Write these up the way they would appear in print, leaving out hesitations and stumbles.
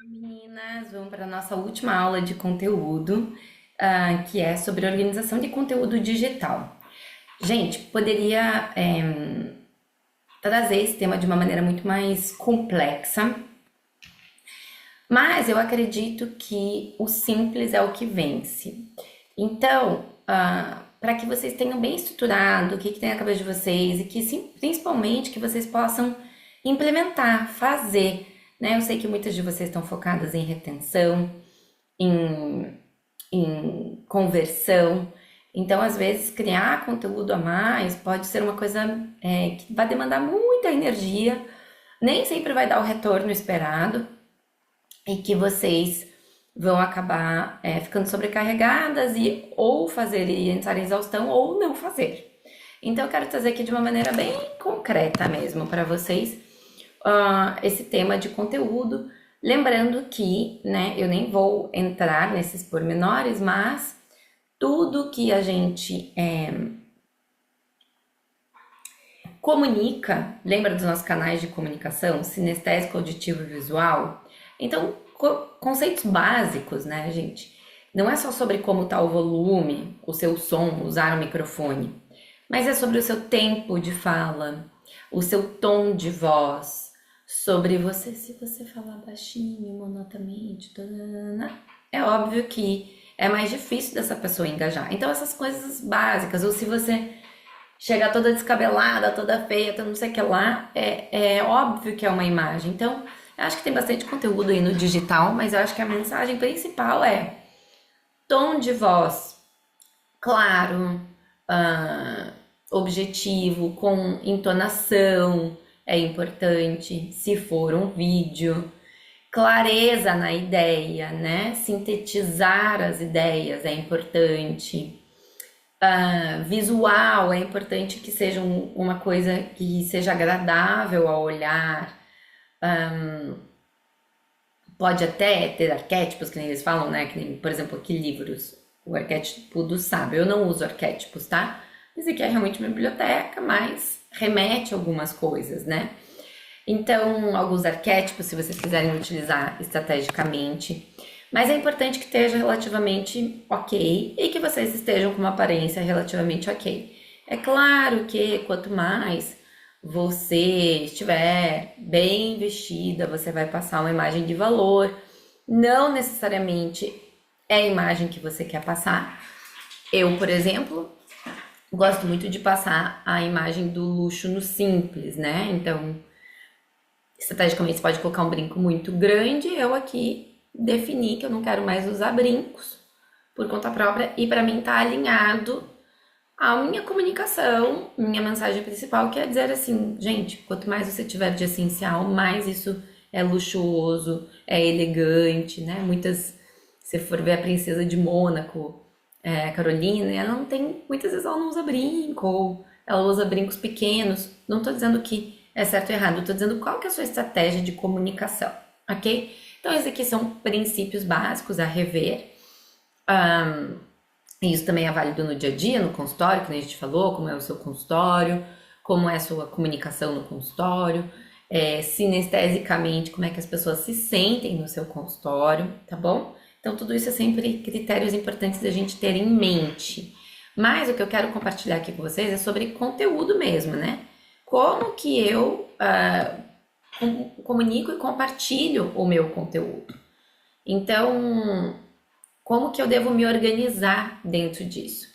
Meninas, vamos para a nossa última aula de conteúdo, que é sobre organização de conteúdo digital. Gente, poderia trazer esse tema de uma maneira muito mais complexa, mas eu acredito que o simples é o que vence. Então, para que vocês tenham bem estruturado o que tem na cabeça de vocês e que, sim, principalmente, que vocês possam implementar, fazer, né? Eu sei que muitas de vocês estão focadas em retenção, em, em conversão. Então, às vezes, criar conteúdo a mais pode ser uma coisa que vai demandar muita energia, nem sempre vai dar o retorno esperado e que vocês vão acabar ficando sobrecarregadas e ou fazer e entrar em exaustão ou não fazer. Então, eu quero trazer aqui de uma maneira bem concreta mesmo para vocês esse tema de conteúdo. Lembrando que, né, eu nem vou entrar nesses pormenores, mas tudo que a gente comunica, lembra dos nossos canais de comunicação, sinestésico, auditivo e visual? Então, conceitos básicos, né, gente? Não é só sobre como está o volume, o seu som, usar o microfone, mas é sobre o seu tempo de fala, o seu tom de voz, sobre você, se você falar baixinho, monotamente, é óbvio que é mais difícil dessa pessoa engajar. Então, essas coisas básicas, ou se você chegar toda descabelada, toda feia, toda não sei o que lá, é óbvio que é uma imagem. Então, eu acho que tem bastante conteúdo aí no digital, mas eu acho que a mensagem principal é tom de voz claro, objetivo, com entonação é importante, se for um vídeo, clareza na ideia, né? Sintetizar as ideias é importante. Visual é importante que seja uma coisa que seja agradável ao olhar. Pode até ter arquétipos, que nem eles falam, né? Que nem, por exemplo, aqui livros, o arquétipo do sábio. Eu não uso arquétipos, tá? Isso aqui é realmente uma biblioteca, mas remete a algumas coisas, né? Então, alguns arquétipos, se vocês quiserem utilizar estrategicamente. Mas é importante que esteja relativamente ok e que vocês estejam com uma aparência relativamente ok. É claro que quanto mais você estiver bem vestida, você vai passar uma imagem de valor. Não necessariamente é a imagem que você quer passar. Eu, por exemplo, gosto muito de passar a imagem do luxo no simples, né? Então, estrategicamente, você pode colocar um brinco muito grande. Eu aqui defini que eu não quero mais usar brincos por conta própria e para mim tá alinhado a minha comunicação, minha mensagem principal, que é dizer assim, gente, quanto mais você tiver de essencial, mais isso é luxuoso, é elegante, né? Muitas, se for ver a princesa de Mônaco, Carolina, ela não tem, muitas vezes ela não usa brinco, ou ela usa brincos pequenos. Não tô dizendo que é certo ou errado, eu tô dizendo qual que é a sua estratégia de comunicação, ok? Então, esses aqui são princípios básicos a rever. Isso também é válido no dia a dia, no consultório, que a gente falou, como é o seu consultório, como é a sua comunicação no consultório, sinestesicamente, como é que as pessoas se sentem no seu consultório, tá bom? Então, tudo isso é sempre critérios importantes da gente ter em mente. Mas o que eu quero compartilhar aqui com vocês é sobre conteúdo mesmo, né? Como que eu comunico e compartilho o meu conteúdo. Então, como que eu devo me organizar dentro disso?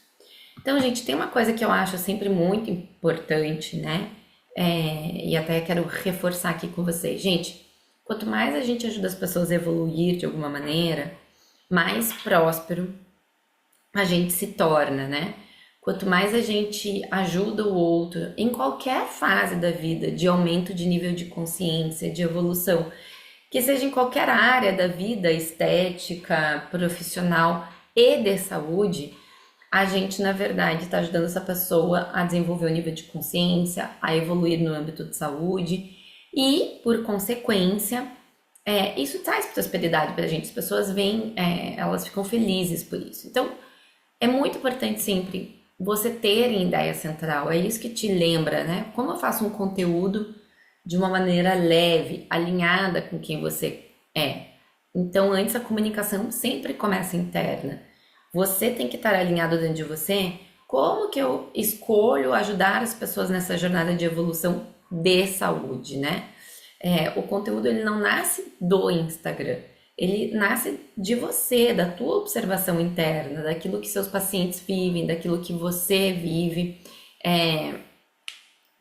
Então, gente, tem uma coisa que eu acho sempre muito importante, né? E até quero reforçar aqui com vocês. Gente, quanto mais a gente ajuda as pessoas a evoluir de alguma maneira, mais próspero a gente se torna, né? Quanto mais a gente ajuda o outro em qualquer fase da vida, de aumento de nível de consciência, de evolução, que seja em qualquer área da vida, estética, profissional e de saúde, a gente, na verdade, está ajudando essa pessoa a desenvolver o nível de consciência, a evoluir no âmbito de saúde e, por consequência, isso traz prosperidade para a gente. As pessoas veem, elas ficam felizes por isso. Então, é muito importante sempre você ter em ideia central. É isso que te lembra, né? Como eu faço um conteúdo de uma maneira leve, alinhada com quem você é. Então, antes a comunicação sempre começa interna. Você tem que estar alinhado dentro de você. Como que eu escolho ajudar as pessoas nessa jornada de evolução de saúde, né? O conteúdo ele não nasce do Instagram, ele nasce de você, da tua observação interna, daquilo que seus pacientes vivem, daquilo que você vive.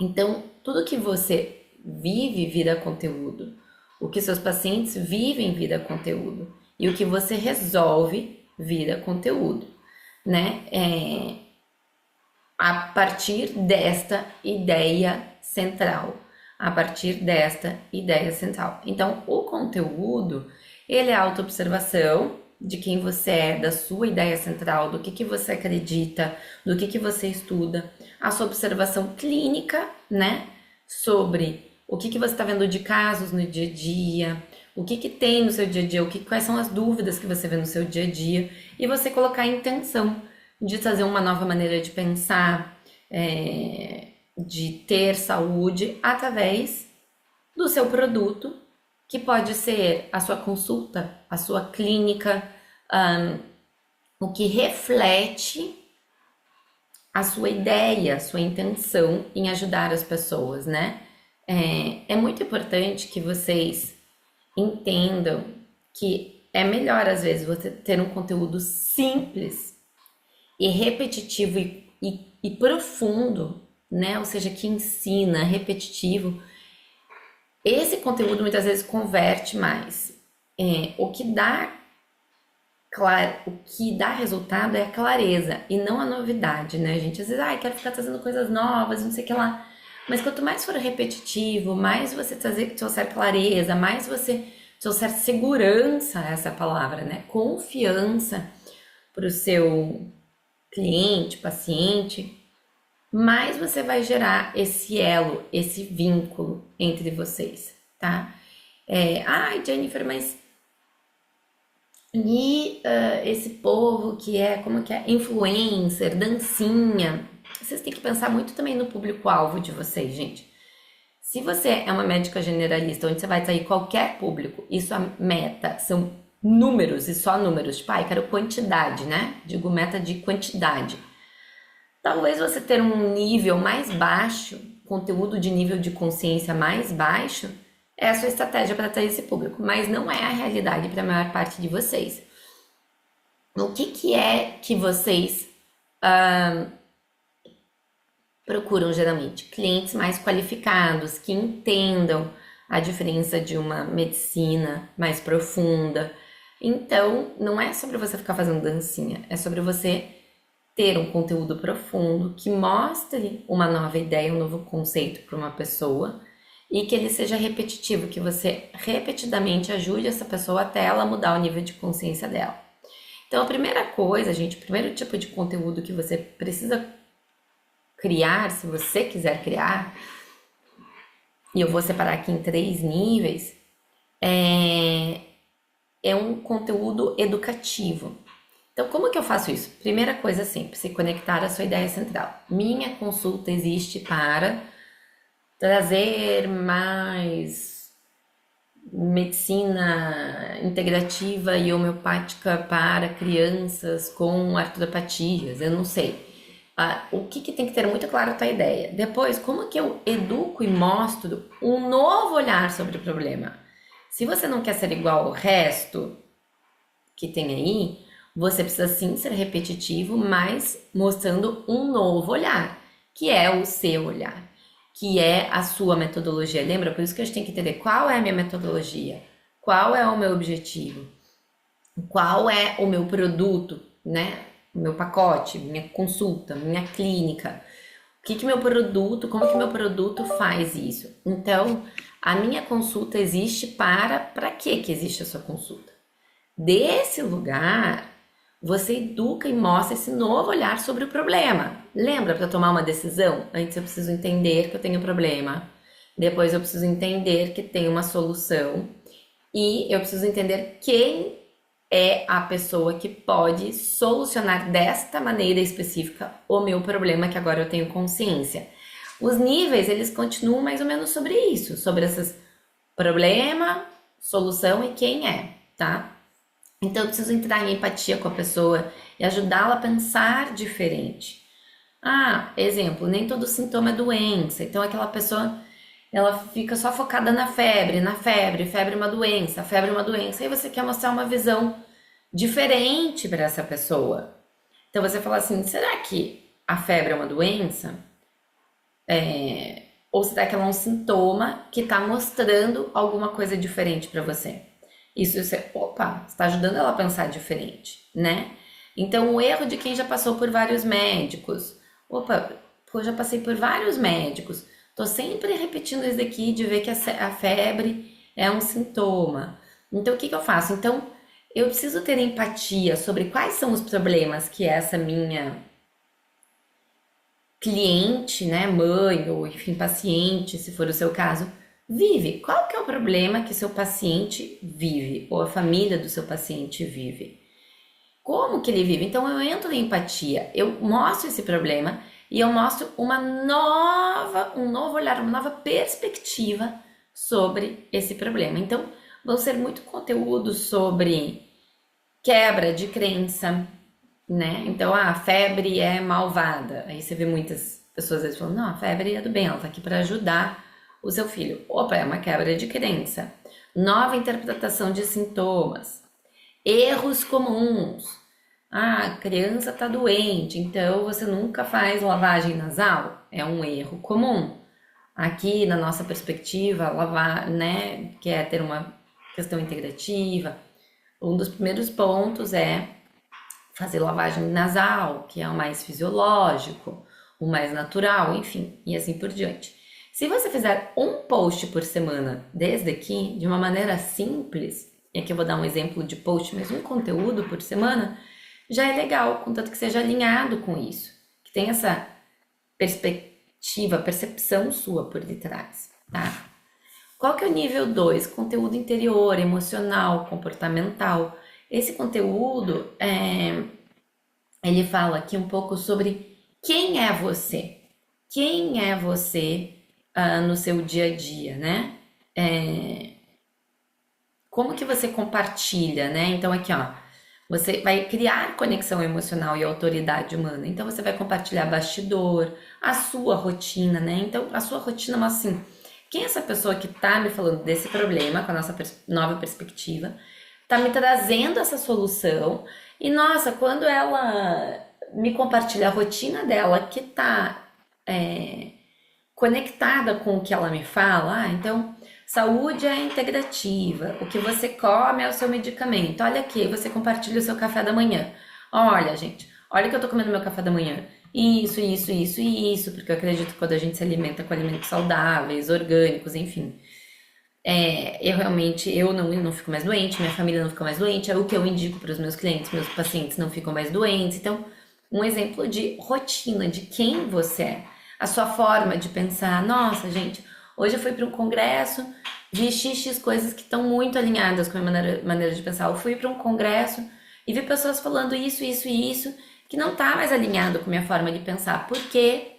Então, tudo que você vive vira conteúdo. O que seus pacientes vivem vira conteúdo. E o que você resolve vira conteúdo, né? A partir desta ideia central. A partir desta ideia central. Então, o conteúdo, ele é a autoobservação de quem você é, da sua ideia central, do que você acredita, do que você estuda, a sua observação clínica, né, sobre o que você está vendo de casos no dia a dia, o que tem no seu dia a dia, quais são as dúvidas que você vê no seu dia a dia, e você colocar a intenção de trazer uma nova maneira de pensar, de ter saúde através do seu produto, que pode ser a sua consulta, a sua clínica, o que reflete a sua ideia, a sua intenção em ajudar as pessoas, né? É muito importante que vocês entendam que é melhor, às vezes, você ter um conteúdo simples e repetitivo e profundo, né? Ou seja, que ensina, repetitivo. Esse conteúdo muitas vezes converte mais. O que dá resultado é a clareza e não a novidade, né, gente? Às vezes, quero ficar trazendo coisas novas, não sei o que lá. Mas quanto mais for repetitivo, mais você trouxer clareza, mais você trouxer segurança, essa palavra, né? Confiança para o seu cliente, paciente, mais você vai gerar esse elo, esse vínculo entre vocês, tá? Jennifer, mas e esse povo que é, como que é, influencer, dancinha, vocês têm que pensar muito também no público-alvo de vocês, gente. Se você é uma médica generalista, onde você vai atrair qualquer público, e sua meta são números e só números, tipo, quero quantidade, né? Digo meta de quantidade. Talvez você ter um nível mais baixo, conteúdo de nível de consciência mais baixo, é a sua estratégia para atrair esse público, mas não é a realidade para a maior parte de vocês. O que é que vocês procuram geralmente? Clientes mais qualificados, que entendam a diferença de uma medicina mais profunda. Então, não é sobre você ficar fazendo dancinha, é sobre você ter um conteúdo profundo que mostre uma nova ideia, um novo conceito para uma pessoa e que ele seja repetitivo, que você repetidamente ajude essa pessoa até ela mudar o nível de consciência dela. Então, a primeira coisa, gente, o primeiro tipo de conteúdo que você precisa criar, se você quiser criar, e eu vou separar aqui em 3 níveis, é um conteúdo educativo. Então, como que eu faço isso? Primeira coisa simples, se conectar à sua ideia central. Minha consulta existe para trazer mais medicina integrativa e homeopática para crianças com artropatias, eu não sei. O que tem que ter muito claro a tua ideia. Depois, como que eu educo e mostro um novo olhar sobre o problema? Se você não quer ser igual ao resto que tem aí, você precisa sim ser repetitivo, mas mostrando um novo olhar, que é o seu olhar, que é a sua metodologia. Lembra? Por isso que a gente tem que entender qual é a minha metodologia, qual é o meu objetivo, qual é o meu produto, né? O meu pacote, minha consulta, minha clínica. Como que meu produto faz isso? Então, a minha consulta existe para que existe a sua consulta? Desse lugar, você educa e mostra esse novo olhar sobre o problema. Lembra, para tomar uma decisão? Antes eu preciso entender que eu tenho um problema. Depois eu preciso entender que tem uma solução. E eu preciso entender quem é a pessoa que pode solucionar desta maneira específica o meu problema, que agora eu tenho consciência. Os níveis, eles continuam mais ou menos sobre isso, sobre esses problema, solução e quem é. tá? Então eu preciso entrar em empatia com a pessoa e ajudá-la a pensar diferente. Ah, exemplo, nem todo sintoma é doença. Então aquela pessoa, ela fica só focada na febre, febre é uma doença, febre é uma doença. Aí você quer mostrar uma visão diferente para essa pessoa. Então você fala assim, será que a febre é uma doença? Ou será que ela é um sintoma que está mostrando alguma coisa diferente para você? Isso você, opa, está ajudando ela a pensar diferente, né? Então o erro de quem já passou por vários médicos. Opa, eu já passei por vários médicos. Tô sempre repetindo isso daqui de ver que a febre é um sintoma. Então o que eu faço? Então eu preciso ter empatia sobre quais são os problemas que essa minha cliente, né, mãe ou enfim paciente, se for o seu caso, vive. Qual que é o problema que seu paciente vive ou a família do seu paciente vive? Como que ele vive? Então eu entro em empatia, eu mostro esse problema e eu mostro um novo olhar, uma nova perspectiva sobre esse problema. Então vão ser muito conteúdos sobre quebra de crença, né? Então a febre é malvada. Aí você vê muitas pessoas às vezes falando, não, a febre é do bem, ela tá aqui para ajudar o seu filho. Opa, é uma quebra de crença. Nova interpretação de sintomas. Erros comuns. Ah, a criança tá doente, então você nunca faz lavagem nasal. É um erro comum. Aqui, na nossa perspectiva, lavar, né, que é ter uma questão integrativa, um dos primeiros pontos é fazer lavagem nasal, que é o mais fisiológico, o mais natural, enfim, e assim por diante. Se você fizer um post por semana desde aqui, de uma maneira simples, e aqui eu vou dar um exemplo de post, mas um conteúdo por semana, já é legal, contanto que seja alinhado com isso, que tenha essa perspectiva, percepção sua por detrás, tá? Qual que é o nível 2? Conteúdo interior, emocional, comportamental. Esse conteúdo, ele fala aqui um pouco sobre quem é você. Quem é você no seu dia a dia, né? Como que você compartilha, né? Então aqui, ó, você vai criar conexão emocional e autoridade humana. Então você vai compartilhar bastidor, a sua rotina, né? Então a sua rotina, mas assim, quem é essa pessoa que tá me falando desse problema, com a nossa nova perspectiva, tá me trazendo essa solução e, nossa, quando ela me compartilha a rotina dela que tá conectada com o que ela me fala, então, saúde é integrativa, o que você come é o seu medicamento. Olha aqui, você compartilha o seu café da manhã. Olha, gente, olha que eu tô comendo meu café da manhã. Isso, porque eu acredito que quando a gente se alimenta com alimentos saudáveis, orgânicos, enfim, eu não fico mais doente, minha família não fica mais doente, é o que eu indico para os meus clientes, meus pacientes não ficam mais doentes. Então, um exemplo de rotina, de quem você é, a sua forma de pensar. Nossa, gente, hoje eu fui para um congresso, vi x coisas que estão muito alinhadas com a minha maneira de pensar. Eu fui para um congresso e vi pessoas falando isso, que não tá mais alinhado com a minha forma de pensar, porque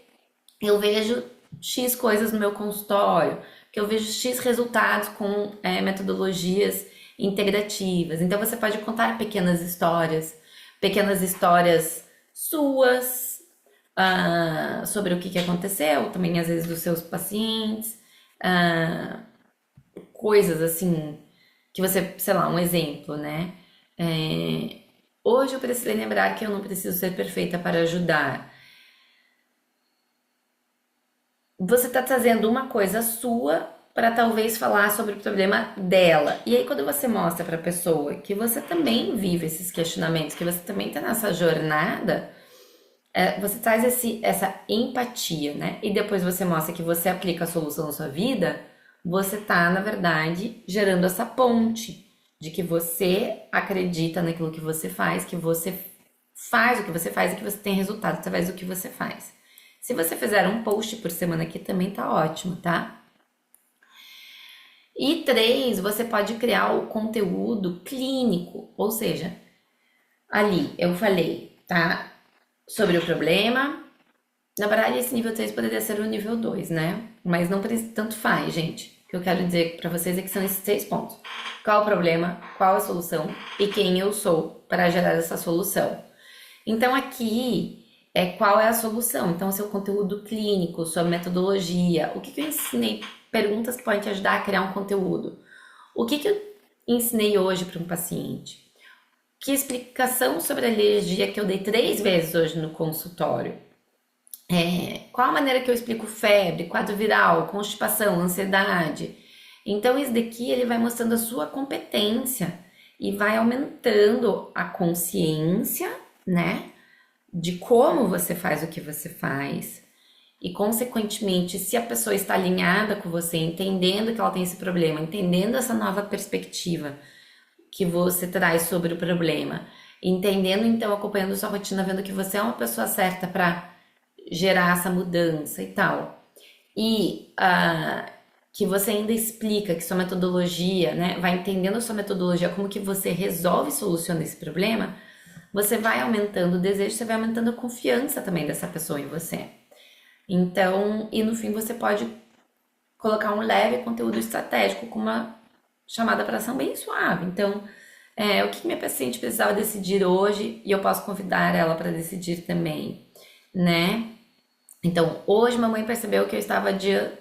eu vejo X coisas no meu consultório, que eu vejo X resultados com metodologias integrativas. Então você pode contar pequenas histórias suas, sobre o que aconteceu, também às vezes dos seus pacientes, coisas assim, que você, sei lá, um exemplo, né? Hoje eu precisei lembrar que eu não preciso ser perfeita para ajudar. Você está trazendo uma coisa sua para talvez falar sobre o problema dela. E aí quando você mostra para a pessoa que você também vive esses questionamentos, que você também está nessa jornada, você traz essa empatia, né? E depois você mostra que você aplica a solução na sua vida, você está, na verdade, gerando essa ponte de que você acredita naquilo que você faz, que você faz o que você faz e que você tem resultado através do que você faz. Se você fizer um post por semana aqui, também tá ótimo, tá? E 3, você pode criar o conteúdo clínico, ou seja, ali eu falei, tá? Sobre o problema. Na verdade, esse nível 3 poderia ser o nível 2, né? Mas não tanto faz, gente. O que eu quero dizer pra vocês é que são esses 3 pontos. qual o problema, qual a solução e quem eu sou para gerar essa solução. Então aqui é qual é a solução. Então seu conteúdo clínico, sua metodologia, o que eu ensinei, perguntas que podem te ajudar a criar um conteúdo. O que eu ensinei hoje para um paciente? Que explicação sobre a alergia que eu dei 3 vezes hoje no consultório? Qual a maneira que eu explico febre, quadro viral, constipação, ansiedade? Então, isso daqui ele vai mostrando a sua competência e vai aumentando a consciência, né, de como você faz o que você faz. E, consequentemente, se a pessoa está alinhada com você, entendendo que ela tem esse problema, entendendo essa nova perspectiva que você traz sobre o problema, entendendo, então, acompanhando sua rotina, vendo que você é uma pessoa certa para gerar essa mudança e tal. E que você ainda explica que sua metodologia, né, vai entendendo a sua metodologia, como que você resolve e soluciona esse problema, você vai aumentando o desejo, você vai aumentando a confiança também dessa pessoa em você. Então, e no fim você pode colocar um leve conteúdo estratégico com uma chamada para ação bem suave. Então, o que minha paciente precisava decidir hoje e eu posso convidar ela para decidir também, né? Então, hoje mamãe percebeu que eu estava adiando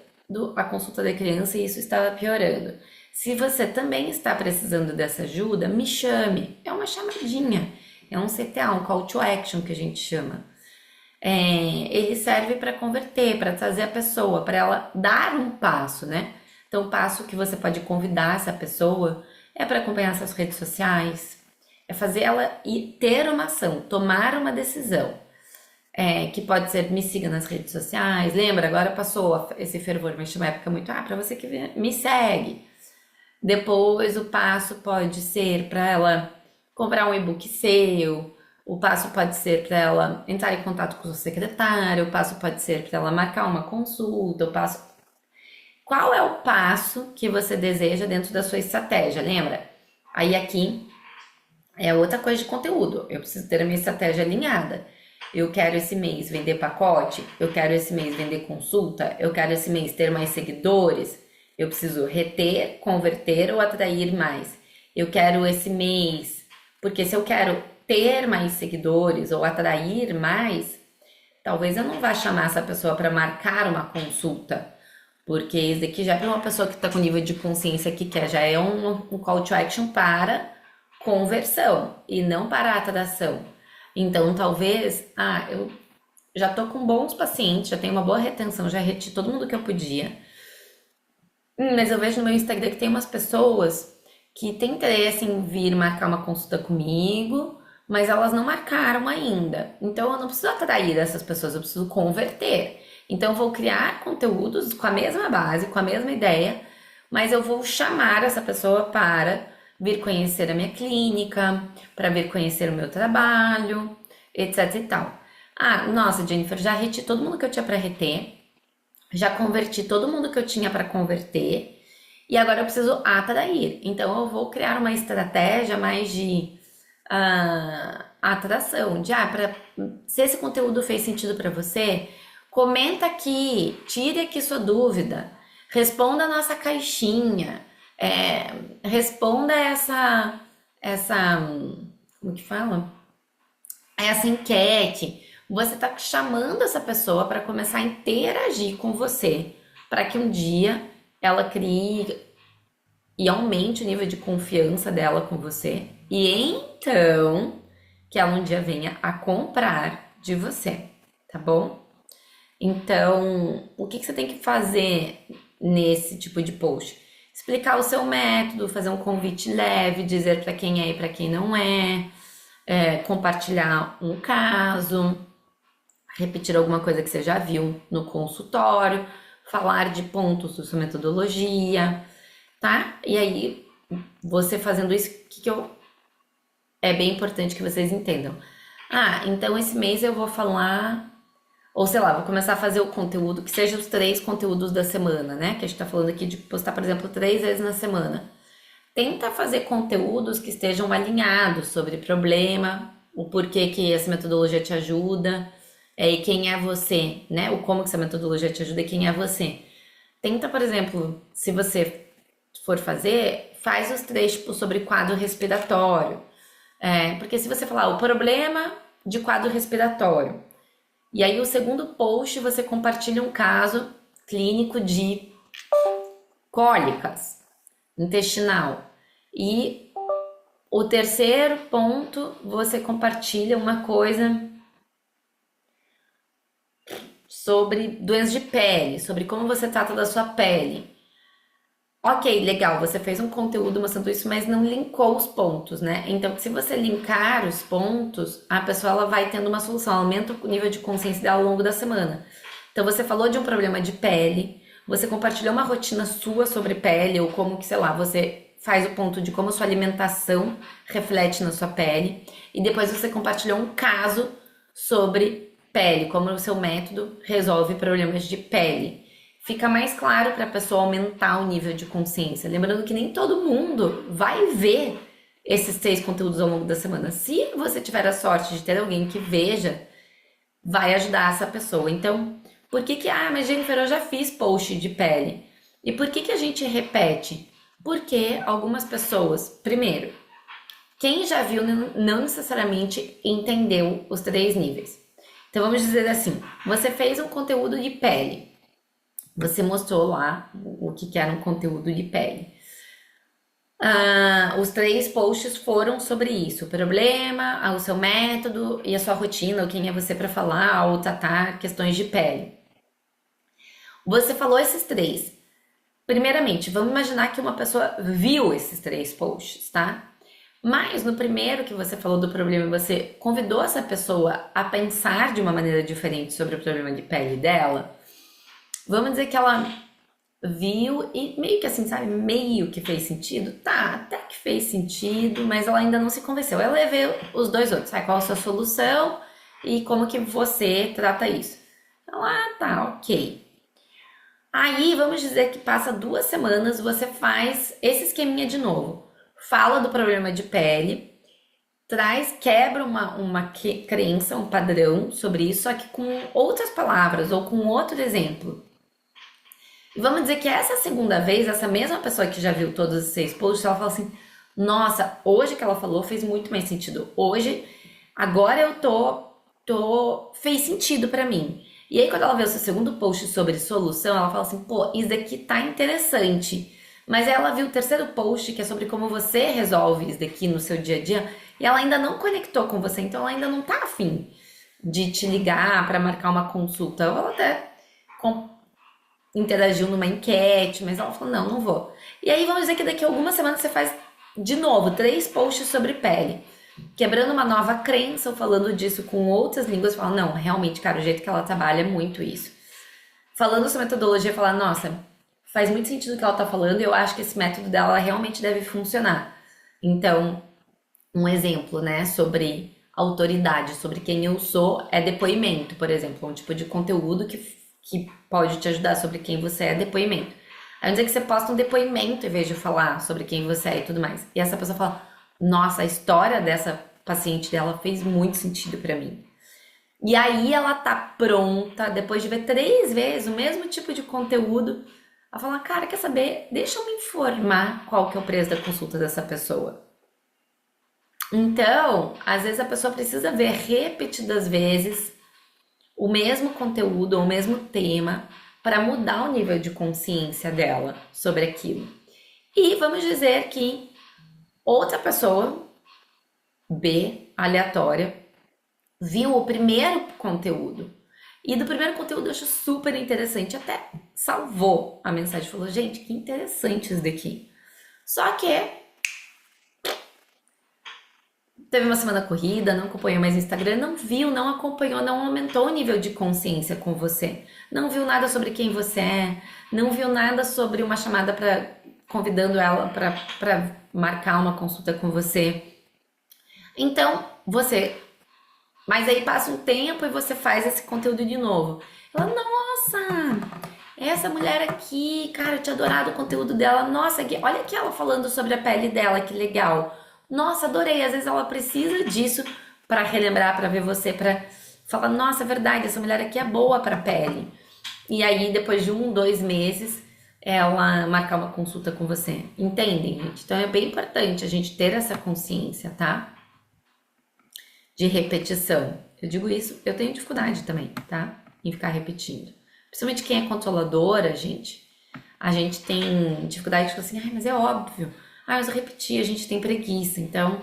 a consulta da criança e isso estava piorando. Se você também está precisando dessa ajuda, me chame. É uma chamadinha, é um CTA, um Call to Action que a gente chama. Ele serve para converter, para trazer a pessoa, para ela dar um passo, né? Então, o passo que você pode convidar essa pessoa é para acompanhar suas redes sociais, é fazer ela ter uma ação, tomar uma decisão. Que pode ser me siga nas redes sociais, lembra? Agora passou esse fervor, mas tinha uma época muito, para você que me segue. Depois o passo pode ser para ela comprar um e-book seu, o passo pode ser para ela entrar em contato com o seu secretário, o passo pode ser para ela marcar uma consulta, o passo... Qual é o passo que você deseja dentro da sua estratégia, lembra? Aí aqui é outra coisa de conteúdo, eu preciso ter a minha estratégia alinhada. Eu quero esse mês vender pacote, eu quero esse mês vender consulta, eu quero esse mês ter mais seguidores, eu preciso reter, converter ou atrair mais. Eu quero esse mês, porque se eu quero ter mais seguidores ou atrair mais, talvez eu não vá chamar essa pessoa para marcar uma consulta, porque isso daqui já é para uma pessoa que está com nível de consciência que quer, já é um call to action para conversão e não para atração. Então, talvez, eu já tô com bons pacientes, já tenho uma boa retenção, já reti todo mundo que eu podia. Mas eu vejo no meu Instagram que tem umas pessoas que têm interesse em vir marcar uma consulta comigo, mas elas não marcaram ainda. Então, eu não preciso atrair essas pessoas, eu preciso converter. Então, eu vou criar conteúdos com a mesma base, com a mesma ideia, mas eu vou chamar essa pessoa para vir conhecer a minha clínica, para vir conhecer o meu trabalho, etc e tal. Nossa, Jennifer, já reti todo mundo que eu tinha para reter, já converti todo mundo que eu tinha para converter, e agora eu preciso atrair. Então, eu vou criar uma estratégia mais de atração, se esse conteúdo fez sentido para você, comenta aqui, tire aqui sua dúvida, responda a nossa caixinha, responda essa, como que fala? Essa enquete. Você está chamando essa pessoa para começar a interagir com você, para que um dia ela crie e aumente o nível de confiança dela com você, e então que ela um dia venha a comprar de você, tá bom? Então, o que você tem que fazer nesse tipo de post? Explicar o seu método, fazer um convite leve, dizer para quem é e para quem não compartilhar um caso, repetir alguma coisa que você já viu no consultório, falar de pontos da sua metodologia, tá? E aí, você fazendo isso, é bem importante que vocês entendam. Então esse mês eu vou falar, ou sei lá, vou começar a fazer o conteúdo que seja os 3 conteúdos da semana, né? Que a gente tá falando aqui de postar, por exemplo, 3 vezes na semana. Tenta fazer conteúdos que estejam alinhados sobre problema, o porquê que essa metodologia te ajuda, e quem é você, né? O como que essa metodologia te ajuda e quem é você. Tenta, por exemplo, se você for fazer, faz os 3, tipo, sobre quadro respiratório. Porque se você falar o problema de quadro respiratório, e aí o segundo post você compartilha um caso clínico de cólicas intestinal. E o terceiro ponto, você compartilha uma coisa sobre doenças de pele, sobre como você trata da sua pele. Ok, legal, você fez um conteúdo mostrando isso, mas não linkou os pontos, né? Então, se você linkar os pontos, a pessoa ela vai tendo uma solução, ela aumenta o nível de consciência dela ao longo da semana. Então, você falou de um problema de pele, você compartilhou uma rotina sua sobre pele, ou como que, sei lá, você faz o ponto de como sua alimentação reflete na sua pele, e depois você compartilhou um caso sobre pele, como o seu método resolve problemas de pele. Fica mais claro para a pessoa aumentar o nível de consciência. Lembrando que nem todo mundo vai ver esses 3 conteúdos ao longo da semana. Se você tiver a sorte de ter alguém que veja, vai ajudar essa pessoa. Então, por que mas Jennifer, eu já fiz post de pele. E por que a gente repete? Porque algumas pessoas, primeiro, quem já viu não necessariamente entendeu os 3 níveis. Então, vamos dizer assim, você fez um conteúdo de pele. Você mostrou lá o que era um conteúdo de pele. Os 3 posts foram sobre isso: o problema, o seu método e a sua rotina, ou quem é você para falar ou tratar questões de pele. Você falou esses 3. Primeiramente, vamos imaginar que uma pessoa viu esses 3 posts, tá? Mas no primeiro que você falou do problema, você convidou essa pessoa a pensar de uma maneira diferente sobre o problema de pele dela. Vamos dizer que ela viu e meio que assim, sabe? Meio que fez sentido. Tá, até que fez sentido, mas ela ainda não se convenceu. Ela ia ver os 2 outros, sabe? Qual a sua solução e como que você trata isso. Ela, tá, ok. Aí, vamos dizer que passa 2 semanas, você faz esse esqueminha de novo. Fala do problema de pele, quebra uma crença, um padrão sobre isso, só que com outras palavras ou com outro exemplo. E vamos dizer que essa segunda vez, essa mesma pessoa que já viu todos os 6 posts, ela fala assim, nossa, hoje que ela falou fez muito mais sentido. Hoje, agora eu fez sentido pra mim. E aí quando ela vê o seu segundo post sobre solução, ela fala assim, pô, isso daqui tá interessante. Mas aí ela viu o terceiro post, que é sobre como você resolve isso daqui no seu dia a dia, e ela ainda não conectou com você, então ela ainda não tá afim de te ligar pra marcar uma consulta. Ela até interagiu numa enquete, mas ela falou, não vou. E aí vamos dizer que daqui a algumas semanas você faz de novo 3 posts sobre pele, quebrando uma nova crença ou falando disso com outras línguas, fala, não, realmente, cara, o jeito que ela trabalha é muito isso. Falando sua metodologia, falar, nossa, faz muito sentido o que ela tá falando e eu acho que esse método dela realmente deve funcionar. Então, um exemplo, né, sobre autoridade, sobre quem eu sou, é depoimento, por exemplo, um tipo de conteúdo que pode te ajudar sobre quem você é, depoimento. Aí dizer que você posta um depoimento em vez de falar sobre quem você é e tudo mais. E essa pessoa fala, nossa, a história dessa paciente dela fez muito sentido pra mim. E aí ela tá pronta, depois de ver 3 vezes o mesmo tipo de conteúdo, ela fala, cara, quer saber? Deixa eu me informar qual que é o preço da consulta dessa pessoa. Então, às vezes a pessoa precisa ver repetidas vezes o mesmo conteúdo ou o mesmo tema para mudar o nível de consciência dela sobre aquilo. E vamos dizer que outra pessoa, B, aleatória, viu o primeiro conteúdo. E do primeiro conteúdo eu acho super interessante, até salvou a mensagem, falou, gente, que interessante isso daqui. Só que teve uma semana corrida, não acompanhou mais o Instagram, não viu, não acompanhou, não aumentou o nível de consciência com você. Não viu nada sobre quem você é, não viu nada sobre uma chamada convidando ela para marcar uma consulta com você. Então, mas aí passa um tempo e você faz esse conteúdo de novo. Ela, nossa, essa mulher aqui, cara, eu tinha adorado o conteúdo dela. Nossa, olha aqui ela falando sobre a pele dela, que legal. Nossa, adorei. Às vezes ela precisa disso para relembrar, para ver você, para falar, nossa, é verdade, essa mulher aqui é boa para pele. E aí, depois de 1, 2 meses, ela marcar uma consulta com você. Entendem, gente? Então é bem importante a gente ter essa consciência, tá? De repetição. Eu digo isso, eu tenho dificuldade também, tá? Em ficar repetindo. Principalmente quem é controladora, gente. A gente tem dificuldade de falar assim, ai, mas é óbvio. Ah, eu só repetir, a gente tem preguiça. Então,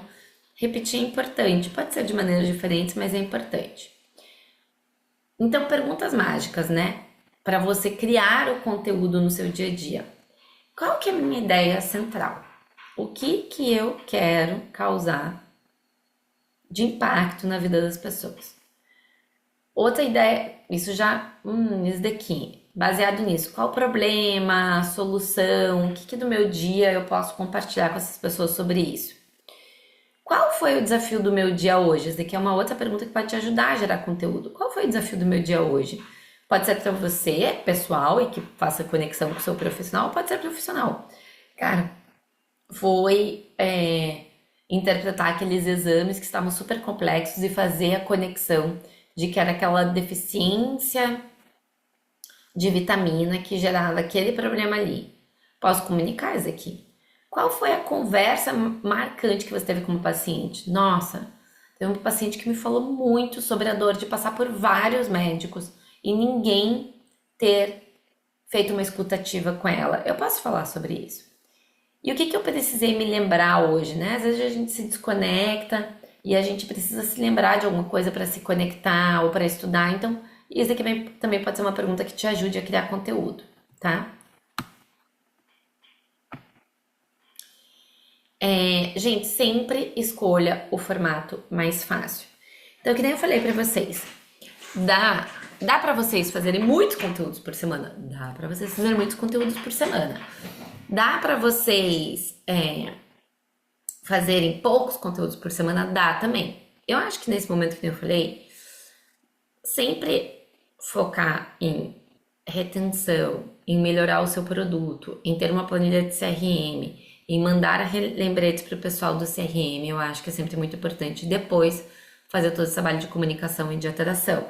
repetir é importante. Pode ser de maneiras diferentes, mas é importante. Então, perguntas mágicas, né? Para você criar o conteúdo no seu dia a dia. Qual que é a minha ideia central? O que eu quero causar de impacto na vida das pessoas? Outra ideia, isso daqui, baseado nisso, qual o problema, a solução, o que do meu dia eu posso compartilhar com essas pessoas sobre isso? Qual foi o desafio do meu dia hoje? Essa daqui é uma outra pergunta que pode te ajudar a gerar conteúdo. Qual foi o desafio do meu dia hoje? Pode ser para você, pessoal, e que faça conexão com o seu profissional, pode ser profissional. Cara, foi interpretar aqueles exames que estavam super complexos e fazer a conexão de que era aquela deficiência de vitamina que gerava aquele problema ali. Posso comunicar isso aqui? Qual foi a conversa marcante que você teve com o paciente? Nossa, teve um paciente que me falou muito sobre a dor de passar por vários médicos e ninguém ter feito uma escutativa com ela. Eu posso falar sobre isso. E o que eu precisei me lembrar hoje, né? Às vezes a gente se desconecta e a gente precisa se lembrar de alguma coisa para se conectar ou para estudar. Então, isso aqui também pode ser uma pergunta que te ajude a criar conteúdo, tá? Gente, sempre escolha o formato mais fácil. Então, que nem eu falei para vocês, dá para vocês fazerem muitos conteúdos por semana? Dá para vocês fazerem muitos conteúdos por semana. Dá para vocês fazerem poucos conteúdos por semana? Dá também. Eu acho que nesse momento que eu falei, sempre focar em retenção, em melhorar o seu produto, em ter uma planilha de CRM, em mandar lembretes para o pessoal do CRM, eu acho que é sempre muito importante. Depois, fazer todo esse trabalho de comunicação e de ateração.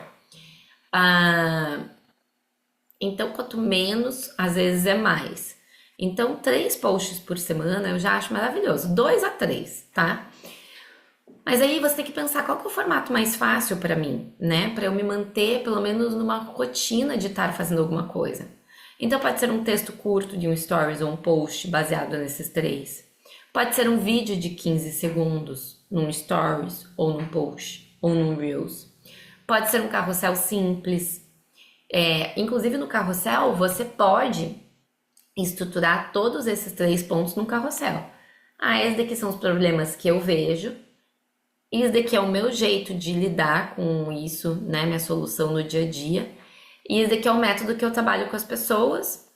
Então, quanto menos, às vezes é mais. Então, 3 posts por semana eu já acho maravilhoso. 2 a 3, tá? Mas aí você tem que pensar qual que é o formato mais fácil para mim, né? Para eu me manter pelo menos numa rotina de estar fazendo alguma coisa. Então pode ser um texto curto de um stories ou um post baseado nesses 3. Pode ser um vídeo de 15 segundos num stories ou num post ou num reels. Pode ser um carrossel simples. Inclusive no carrossel você pode estruturar todos esses 3 pontos num carrossel. Esses daqui são os problemas que eu vejo. Isso daqui é o meu jeito de lidar com isso, né? Minha solução no dia a dia. E esse daqui é o método que eu trabalho com as pessoas.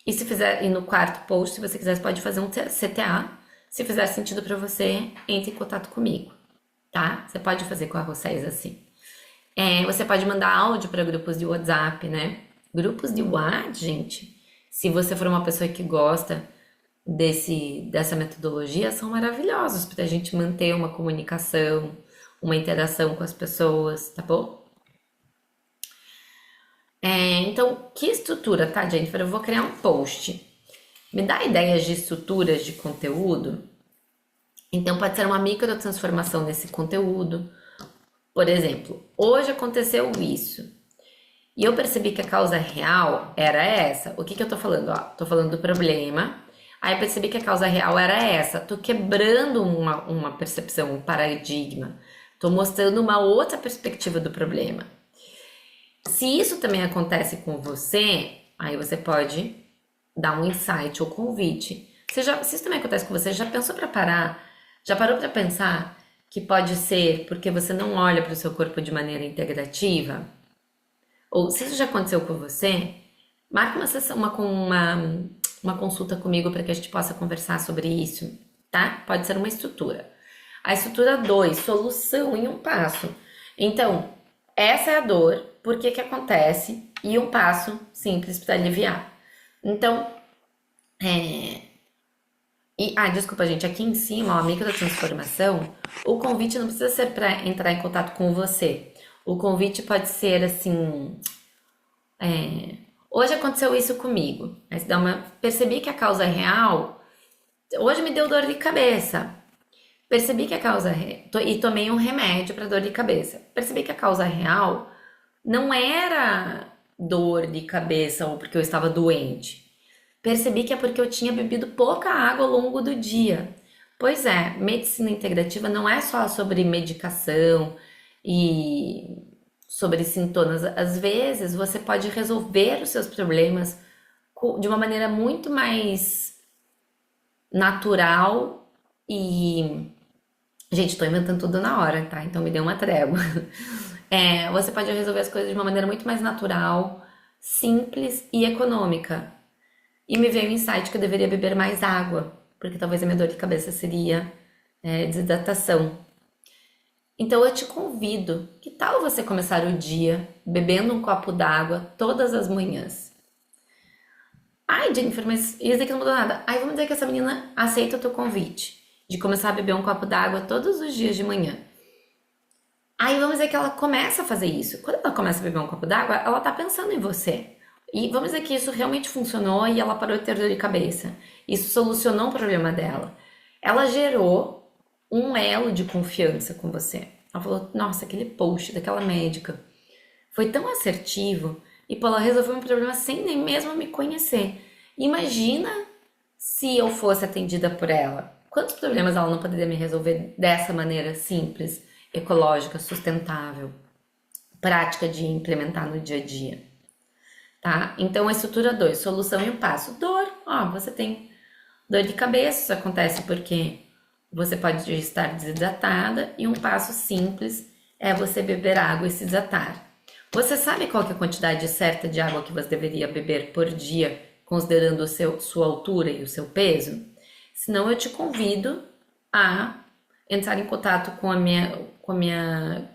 E no quarto post, se você quiser, você pode fazer um CTA. Se fizer sentido para você, entre em contato comigo, tá? Você pode fazer com arrocéis assim. Você pode mandar áudio para grupos de WhatsApp, né? Grupos de WhatsApp, gente, se você for uma pessoa que gosta dessa metodologia, são maravilhosos para a gente manter uma comunicação, uma interação com as pessoas, tá bom? Então, que estrutura, tá, Jennifer? Eu vou criar um post. Me dá ideias de estruturas de conteúdo? Então, pode ser uma microtransformação nesse conteúdo. Por exemplo, hoje aconteceu isso. E eu percebi que a causa real era essa. O que eu tô falando? Tô falando do problema. Aí eu percebi que a causa real era essa. Tô quebrando uma percepção, um paradigma. Tô mostrando uma outra perspectiva do problema. Se isso também acontece com você, aí você pode dar um insight ou convite. Se isso também acontece com você, já pensou para parar? Já parou para pensar que pode ser porque você não olha para o seu corpo de maneira integrativa? Ou se isso já aconteceu com você, marque uma sessão, uma consulta comigo para que a gente possa conversar sobre isso, tá? Pode ser uma estrutura. A estrutura 2, solução em um passo. Então, essa é a dor, por que acontece e um passo simples para aliviar. Então, desculpa, gente, aqui em cima, ó, a microtransformação, o convite não precisa ser para entrar em contato com você. O convite pode ser assim, Hoje aconteceu isso comigo. Aí você dá uma. Percebi que a causa real. Hoje me deu dor de cabeça. Percebi que a causa. E tomei um remédio para dor de cabeça. Percebi que a causa real não era dor de cabeça ou porque eu estava doente. Percebi que é porque eu tinha bebido pouca água ao longo do dia. Pois é, medicina integrativa não é só sobre medicação e sobre sintomas. Às vezes você pode resolver os seus problemas de uma maneira muito mais natural e. Gente, tô inventando tudo na hora, tá? Então me dê uma trégua. Você pode resolver as coisas de uma maneira muito mais natural, simples e econômica. E me veio o insight que eu deveria beber mais água, porque talvez a minha dor de cabeça seria desidratação. Então eu te convido, que tal você começar o dia bebendo um copo d'água todas as manhãs? Ai, Jennifer, mas isso daqui não mudou nada. Ai, vamos dizer que essa menina aceita o teu convite de começar a beber um copo d'água todos os dias de manhã. Aí vamos dizer que ela começa a fazer isso. Quando ela começa a beber um copo d'água, ela tá pensando em você. E vamos dizer que isso realmente funcionou e ela parou de ter dor de cabeça. Isso solucionou o problema dela. Ela gerou um elo de confiança com você. Ela falou, nossa, aquele post daquela médica foi tão assertivo e pô, ela resolveu um problema sem nem mesmo me conhecer. Imagina se eu fosse atendida por ela. Quantos problemas ela não poderia me resolver dessa maneira simples, ecológica, sustentável, prática de implementar no dia a dia, tá? Então, a estrutura 2, solução e o passo. Dor, ó, você tem dor de cabeça, isso acontece porque você pode estar desidratada e um passo simples é você beber água e se hidratar. Você sabe qual que é a quantidade certa de água que você deveria beber por dia, considerando sua altura e o seu peso? Senão eu te convido a entrar em contato com a minha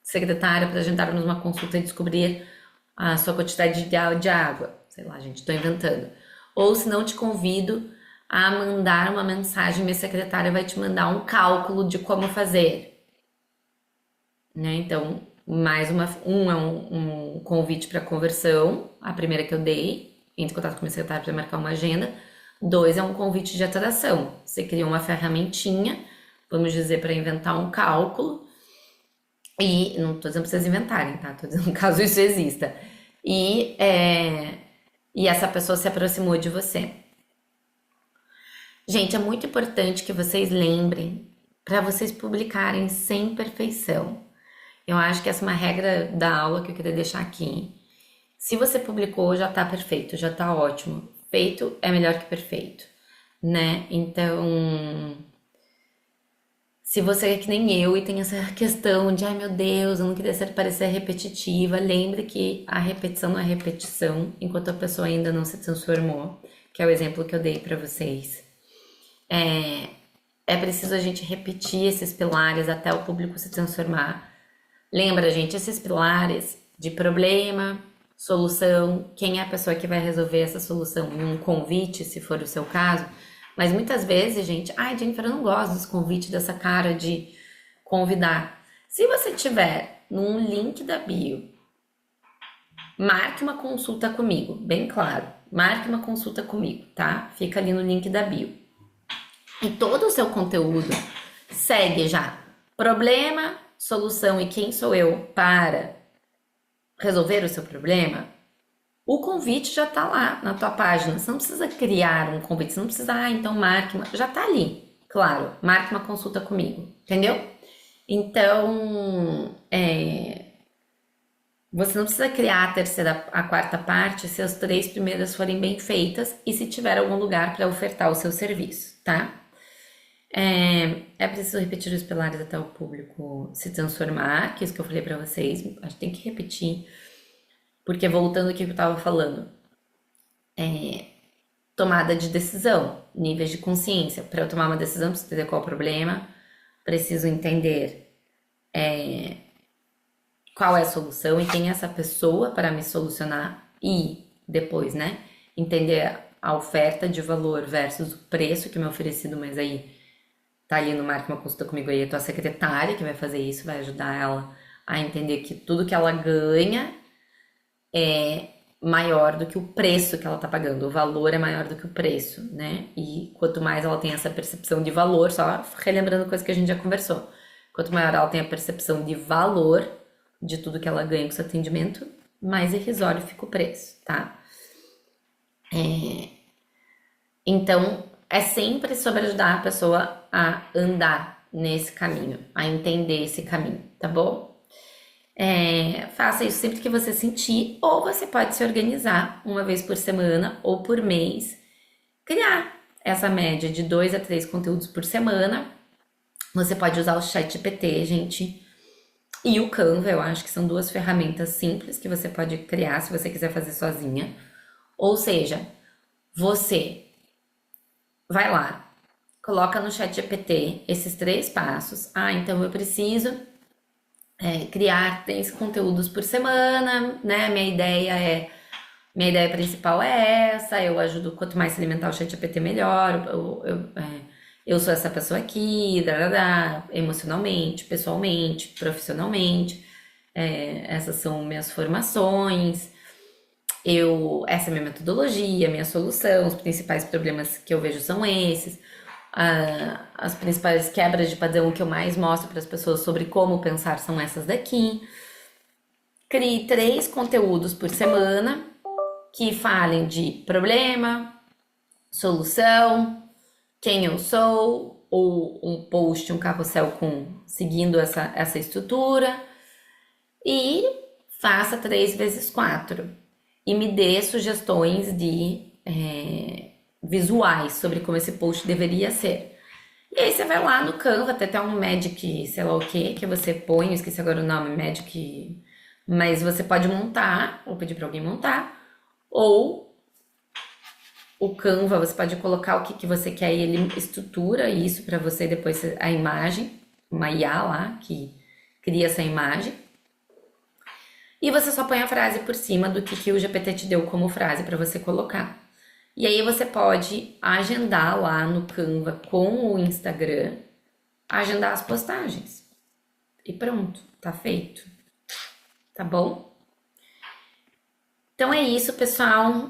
secretária para agendarmos uma consulta e descobrir a sua quantidade ideal de água. Sei lá, gente, estou inventando. Ou se não, te convido a mandar uma mensagem, minha secretária vai te mandar um cálculo de como fazer. Né? Então, mais um convite para conversão, a primeira que eu dei, entre em contato com minha secretária para marcar uma agenda. 2 é um convite de atração. Você cria uma ferramentinha, vamos dizer, para inventar um cálculo. E não estou dizendo para vocês inventarem, tá? Estou dizendo caso isso exista. E essa pessoa se aproximou de você. Gente, é muito importante que vocês lembrem para vocês publicarem sem perfeição. Eu acho que essa é uma regra da aula que eu queria deixar aqui. Se você publicou, já tá perfeito, já tá ótimo. Feito é melhor que perfeito, né? Então, se você é que nem eu e tem essa questão de, ai meu Deus, eu não queria parecer repetitiva, lembre que a repetição não é repetição, enquanto a pessoa ainda não se transformou, que é o exemplo que eu dei para vocês. É preciso a gente repetir esses pilares até o público se transformar. Lembra, gente, esses pilares de problema, solução, quem é a pessoa que vai resolver essa solução em um convite, se for o seu caso. Mas muitas vezes, gente, ai, Jennifer, eu não gosto dos convites, dessa cara de convidar. Se você tiver num link da bio, marque uma consulta comigo, bem claro. Marque uma consulta comigo, tá? Fica ali no link da bio. E todo o seu conteúdo segue já problema, solução e quem sou eu para resolver o seu problema. O convite já tá lá na tua página. Você não precisa criar um convite, você não precisa, então marque, já tá ali. Claro, marque uma consulta comigo, entendeu? Então, você não precisa criar a terceira, a quarta parte se as 3 primeiras forem bem feitas e se tiver algum lugar para ofertar o seu serviço, tá? É preciso repetir os pilares até o público se transformar, que é isso que eu falei para vocês, a gente tem que repetir, porque voltando ao que eu estava falando, tomada de decisão, níveis de consciência. Para eu tomar uma decisão, preciso entender qual é o problema, preciso entender qual é a solução e quem é essa pessoa para me solucionar e depois, né, entender a oferta de valor versus o preço que me é oferecido, mas aí tá ali no Marque uma Consulta Comigo aí, a tua secretária que vai fazer isso, vai ajudar ela a entender que tudo que ela ganha maior do que o preço que ela tá pagando. O valor é maior do que o preço, né? E quanto mais ela tem essa percepção de valor, só relembrando coisa que a gente já conversou. Quanto maior ela tem a percepção de valor de tudo que ela ganha com seu atendimento, mais irrisório fica o preço, tá? Então, é sempre sobre ajudar a pessoa a andar nesse caminho, a entender esse caminho, tá bom? Faça isso sempre que você sentir, ou você pode se organizar uma vez por semana ou por mês, criar essa média de 2 a 3 conteúdos por semana. Você pode usar o ChatGPT, gente, e o Canva. Eu acho que são duas ferramentas simples que você pode criar se você quiser fazer sozinha. Ou seja, você vai lá, coloca no ChatGPT esses 3 passos. Então eu preciso criar 3 conteúdos por semana, né? Minha ideia principal é essa. Eu ajudo, quanto mais se alimentar o ChatGPT, melhor. Eu sou essa pessoa aqui, emocionalmente, pessoalmente, profissionalmente. Essas são minhas formações. Essa é a minha metodologia, minha solução. Os principais problemas que eu vejo são esses. As principais quebras de padrão que eu mais mostro para as pessoas sobre como pensar são essas daqui. Crie 3 conteúdos por semana que falem de problema, solução, quem eu sou, ou um post, um carrossel seguindo essa estrutura, e faça 3 vezes 4 e me dê sugestões de visuais sobre como esse post deveria ser. E aí você vai lá no Canva, até um Magic, sei lá o que você põe, eu esqueci agora o nome, Magic, mas você pode montar, ou pedir para alguém montar, ou o Canva, você pode colocar o que você quer e ele estrutura isso para você, depois a imagem, uma IA lá que cria essa imagem. E você só põe a frase por cima do que o GPT te deu como frase para você colocar. E aí você pode agendar lá no Canva com o Instagram, agendar as postagens. E pronto, tá feito. Tá bom? Então é isso, pessoal.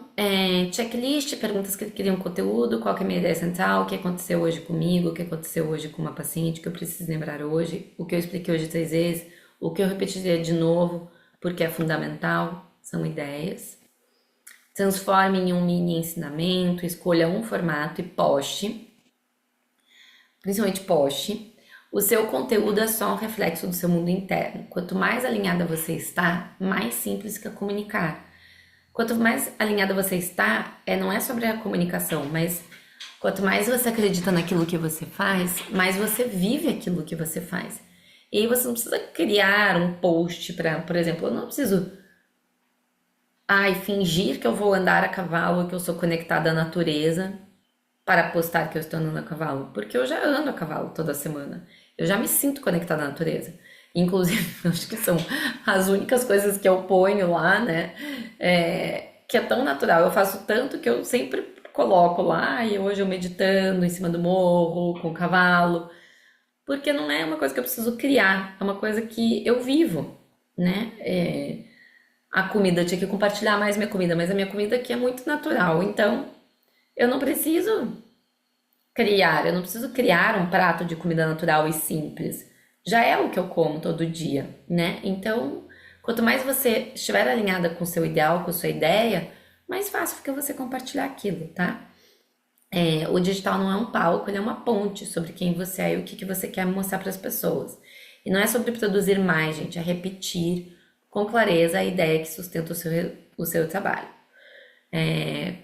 Checklist, perguntas que queriam conteúdo, qual que é a minha ideia central, o que aconteceu hoje comigo, o que aconteceu hoje com uma paciente, que eu preciso lembrar hoje, o que eu expliquei hoje 3 vezes, o que eu repetiria de novo, porque é fundamental, são ideias. Transforme em um mini ensinamento, escolha um formato e poste. Principalmente poste. O seu conteúdo é só um reflexo do seu mundo interno. Quanto mais alinhada você está, mais simples fica comunicar. Quanto mais alinhada você está, não é sobre a comunicação, mas quanto mais você acredita naquilo que você faz, mais você vive aquilo que você faz. E aí você não precisa criar um post para, por exemplo, eu não preciso fingir que eu vou andar a cavalo, que eu sou conectada à natureza para postar que eu estou andando a cavalo, porque eu já ando a cavalo toda semana. Eu já me sinto conectada à natureza. Inclusive, acho que são as únicas coisas que eu ponho lá, né? Que é tão natural. Eu faço tanto que eu sempre coloco lá, e hoje eu meditando em cima do morro, com o cavalo. Porque não é uma coisa que eu preciso criar, é uma coisa que eu vivo, né? A comida, eu tinha que compartilhar mais minha comida, mas a minha comida aqui é muito natural, então eu não preciso criar um prato de comida natural e simples. Já é o que eu como todo dia, né? Então, quanto mais você estiver alinhada com o seu ideal, com a sua ideia, mais fácil fica você compartilhar aquilo, tá? O digital não é um palco, ele é uma ponte sobre quem você é e o que você quer mostrar para as pessoas. E não é sobre produzir mais, gente, é repetir com clareza a ideia que sustenta o seu trabalho.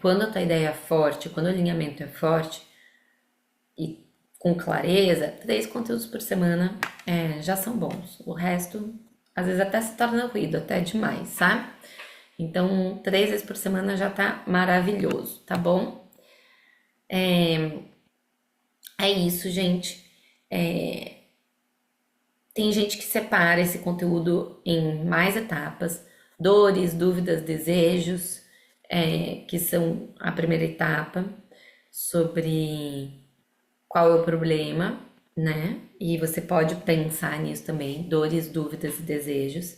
Quando a tua ideia é forte, quando o alinhamento é forte e com clareza, 3 conteúdos por semana já são bons. O resto, às vezes até se torna ruído, até demais, sabe? Então, 3 vezes por semana já tá maravilhoso, tá bom? É isso, gente. Tem gente que separa esse conteúdo em mais etapas: dores, dúvidas, desejos, que são a primeira etapa, sobre qual é o problema, né? E você pode pensar nisso também: dores, dúvidas e desejos.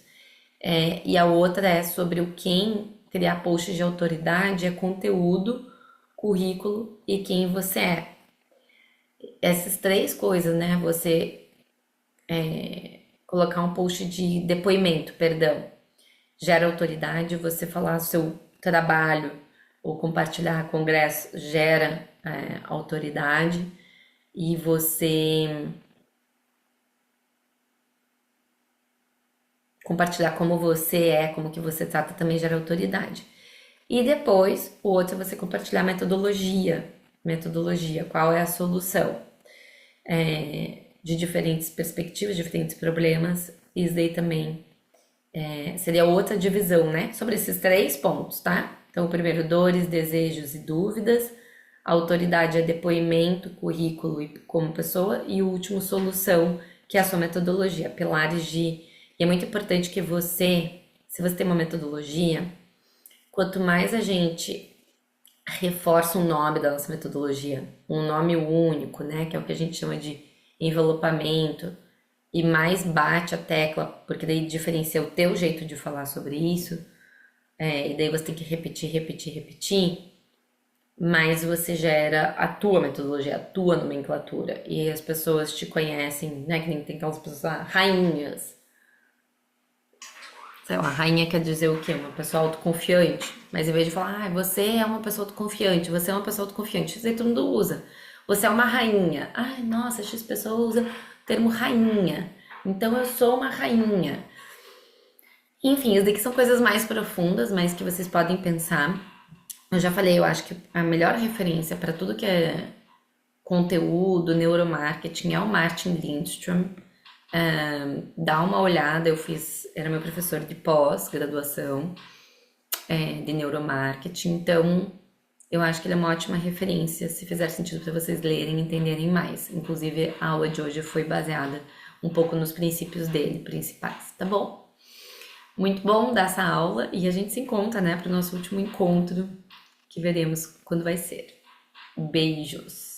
E a outra é sobre o quem criar posts de autoridade é conteúdo, currículo e quem você é. Essas três coisas, né? Você colocar um post de depoimento, perdão, gera autoridade, você falar o seu trabalho ou compartilhar congresso gera autoridade e você compartilhar como você é, como que você trata também gera autoridade. E depois, o outro é você compartilhar metodologia. Metodologia, qual é a solução? De diferentes perspectivas, diferentes problemas. Isso daí também seria outra divisão, né? Sobre esses três pontos, tá? Então, o primeiro, dores, desejos e dúvidas. A autoridade é depoimento, currículo e como pessoa. E o último, solução, que é a sua metodologia. Pilares de... E é muito importante que você, se você tem uma metodologia, quanto mais a gente reforça o nome da nossa metodologia, um nome único, né, que é o que a gente chama de envelopamento, e mais bate a tecla, porque daí diferencia o teu jeito de falar sobre isso, e daí você tem que repetir, repetir, repetir, mais você gera a tua metodologia, a tua nomenclatura, e as pessoas te conhecem, né, que nem tem aquelas pessoas lá, rainhas. Sei lá, rainha quer dizer o quê? Uma pessoa autoconfiante. Mas em vez de falar, você é uma pessoa autoconfiante, você é uma pessoa autoconfiante, isso aí todo mundo usa. Você é uma rainha. Ai, nossa, X pessoa usa o termo rainha. Então eu sou uma rainha. Enfim, isso daqui são coisas mais profundas, mas que vocês podem pensar. Eu já falei, eu acho que a melhor referência para tudo que é conteúdo, neuromarketing é o Martin Lindstrom. Dá uma olhada, era meu professor de pós-graduação de neuromarketing, então eu acho que ele é uma ótima referência, se fizer sentido para vocês lerem e entenderem mais. Inclusive, a aula de hoje foi baseada um pouco nos princípios dele, principais, tá bom? Muito bom dar essa aula e a gente se encontra, né, para o nosso último encontro, que veremos quando vai ser. Beijos!